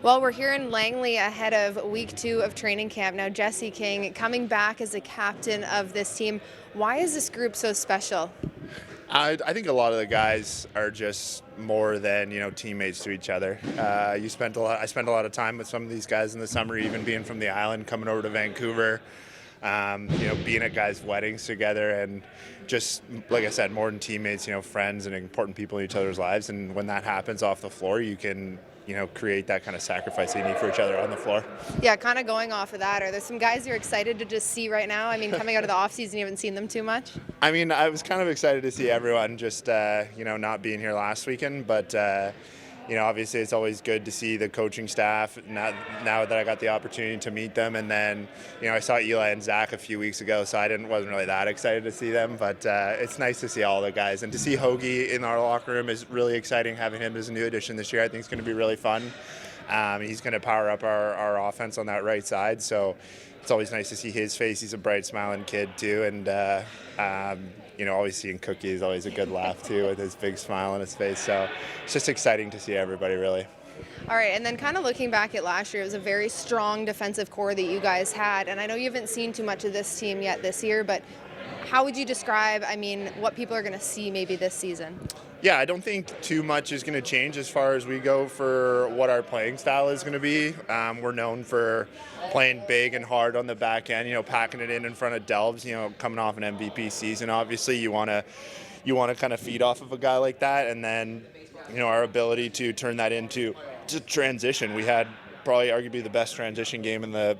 Well, we're here in Langley ahead of week 2 of training camp. Now, Jesse King coming back as the captain of this team. Why is this group so special? I think a lot of the guys are just more than teammates to each other. I spent a lot of time with some of these guys in the summer, even being from the island, coming over to Vancouver. Being at guys' weddings together, and just like I said, more than teammates, friends and important people in each other's lives. And when that happens off the floor, you can create that kind of sacrifice that you need for each other on the floor. Yeah, kind of going off of that, are there some guys you're excited to just see right now? I mean, coming out of the offseason, you haven't seen them too much? I mean, I was kind of excited to see everyone just, not being here last weekend, but obviously it's always good to see the coaching staff now that I got the opportunity to meet them. And then, I saw Eli and Zach a few weeks ago, so wasn't really that excited to see them. But it's nice to see all the guys. And to see Hoagie in our locker room is really exciting. Having him as a new addition this year, I think is going to be really fun. He's going to power up our offense on that right side. So it's always nice to see his face. He's a bright, smiling kid too. And always seeing Cookie is always a good laugh too, with his big smile on his face. So it's just exciting to see everybody, really. All right, and then kind of looking back at last year, it was a very strong defensive core that you guys had. And I know you haven't seen too much of this team yet this year, but how would you describe, what people are going to see maybe this season? Yeah, I don't think too much is going to change as far as we go for what our playing style is going to be. We're known for playing big and hard on the back end, packing it in front of Delves, coming off an MVP season. Obviously, you want to kind of feed off of a guy like that, and then our ability to turn that into transition. We had probably arguably the best transition game in the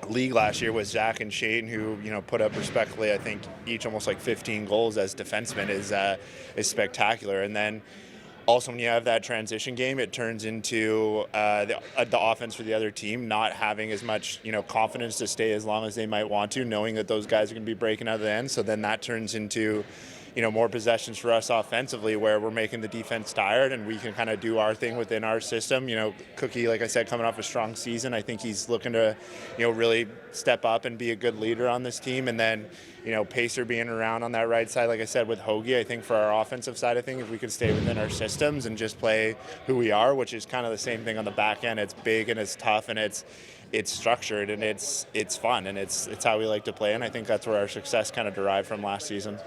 league last year with Zach and Shane, who put up respectfully, I think each almost like 15 goals as defensemen is spectacular. And then also when you have that transition game, it turns into the offense for the other team not having as much confidence to stay as long as they might want to, knowing that those guys are going to be breaking out of the end. So then that turns into more possessions for us offensively, where we're making the defense tired and we can kind of do our thing within our system. Cookie, like I said, coming off a strong season, I think he's looking to, really step up and be a good leader on this team. And then, Pacer being around on that right side, like I said, with Hoagie, I think for our offensive side of things, if we could stay within our systems and just play who we are, which is kind of the same thing on the back end. It's big and it's tough and it's structured and it's fun and it's how we like to play, and I think that's where our success kind of derived from last season.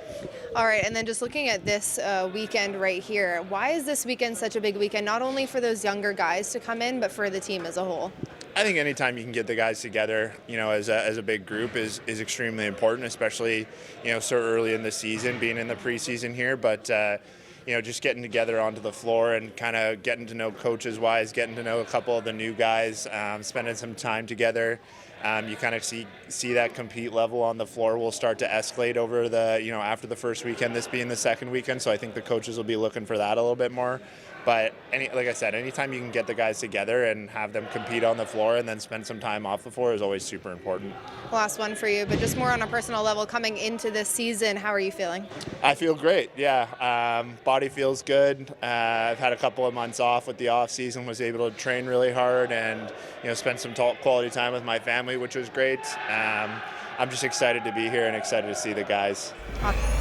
All right, and then just looking at this weekend right here, why is this weekend such a big weekend, not only for those younger guys to come in, but for the team as a whole? I think anytime you can get the guys together, as a big group is extremely important, especially, so early in the season, being in the preseason here, but just getting together onto the floor and kind of getting to know coaches-wise, getting to know a couple of the new guys, spending some time together. You kind of see that compete level on the floor will start to escalate over the, after the first weekend, this being the second weekend. So I think the coaches will be looking for that a little bit more. But like I said, anytime you can get the guys together and have them compete on the floor and then spend some time off the floor is always super important. Last one for you, but just more on a personal level, coming into this season, how are you feeling? I feel great, yeah. Body feels good. I've had a couple of months off with the off season, was able to train really hard and spend some quality time with my family, which was great. I'm just excited to be here and excited to see the guys. Awesome.